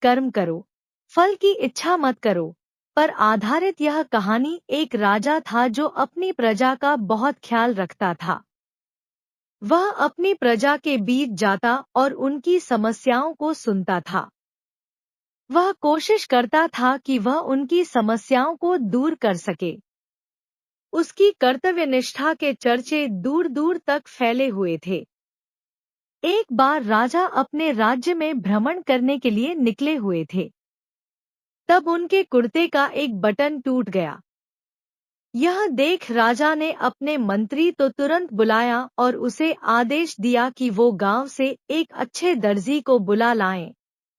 कर्म करो, फल की इच्छा मत करो पर आधारित यह कहानी एक राजा था जो अपनी प्रजा का बहुत ख्याल रखता था। वह अपनी प्रजा के बीच जाता और उनकी समस्याओं को सुनता था। वह कोशिश करता था कि वह उनकी समस्याओं को दूर कर सके। उसकी कर्तव्यनिष्ठा के चर्चे दूर दूर तक फैले हुए थे। एक बार राजा अपने राज्य में भ्रमण करने के लिए निकले हुए थे। तब उनके कुर्ते का एक बटन टूट गया। यह देख राजा ने अपने मंत्री तो तुरंत बुलाया और उसे आदेश दिया कि वो गांव से एक अच्छे दर्जी को बुला लाएं,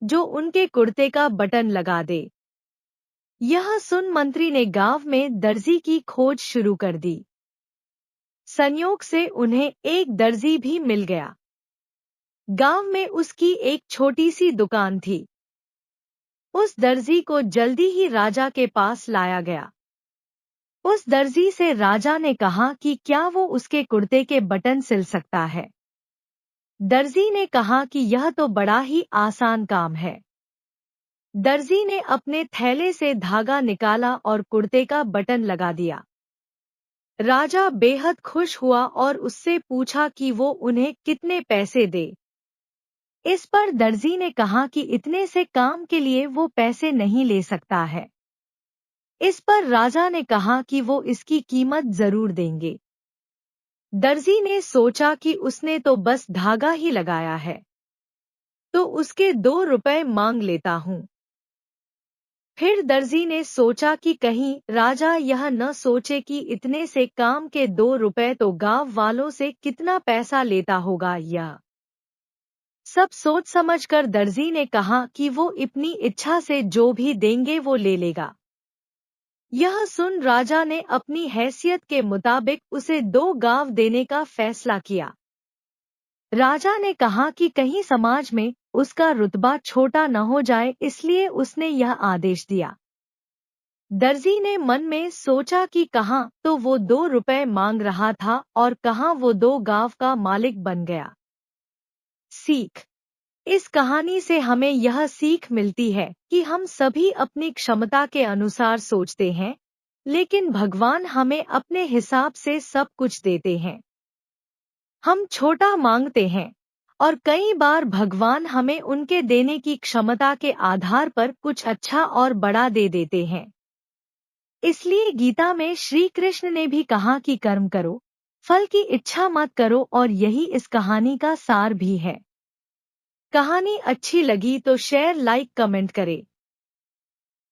जो उनके कुर्ते का बटन लगा दे। यह सुन मंत्री ने गांव में दर्जी की खोज शुरू कर दी। संयोग से उन्हें एक दर्जी भी मिल गया। गांव में उसकी एक छोटी सी दुकान थी। उस दर्जी को जल्दी ही राजा के पास लाया गया। उस दर्जी से राजा ने कहा कि क्या वो उसके कुर्ते के बटन सिल सकता है। दर्जी ने कहा कि यह तो बड़ा ही आसान काम है। दर्जी ने अपने थैले से धागा निकाला और कुर्ते का बटन लगा दिया। राजा बेहद खुश हुआ और उससे पूछा कि वो उन्हें कितने पैसे दे। इस पर दर्जी ने कहा कि इतने से काम के लिए वो पैसे नहीं ले सकता है। इस पर राजा ने कहा कि वो इसकी कीमत जरूर देंगे। दर्जी ने सोचा कि उसने तो बस धागा ही लगाया है, तो उसके 2 रुपए मांग लेता हूँ। फिर दर्जी ने सोचा कि कहीं राजा यह न सोचे कि इतने से काम के 2 रुपए तो गांव वालों से कितना पैसा लेता होगा। यह सब सोच समझकर दर्जी ने कहा कि वो अपनी इच्छा से जो भी देंगे वो ले लेगा। यह सुन राजा ने अपनी हैसियत के मुताबिक उसे 2 गांव देने का फैसला किया। राजा ने कहा कि कहीं समाज में उसका रुतबा छोटा न हो जाए, इसलिए उसने यह आदेश दिया। दर्जी ने मन में सोचा कि कहाँ तो वो 2 रुपए मांग रहा था और कहाँ वो 2 गांव का मालिक बन गया। सीख: इस कहानी से हमें यह सीख मिलती है कि हम सभी अपनी क्षमता के अनुसार सोचते हैं, लेकिन भगवान हमें अपने हिसाब से सब कुछ देते हैं। हम छोटा मांगते हैं और कई बार भगवान हमें उनके देने की क्षमता के आधार पर कुछ अच्छा और बड़ा दे देते हैं। इसलिए गीता में श्री कृष्ण ने भी कहा कि कर्म करो, फल की इच्छा मत करो, और यही इस कहानी का सार भी है। कहानी अच्छी लगी तो शेयर, लाइक, कमेंट करें।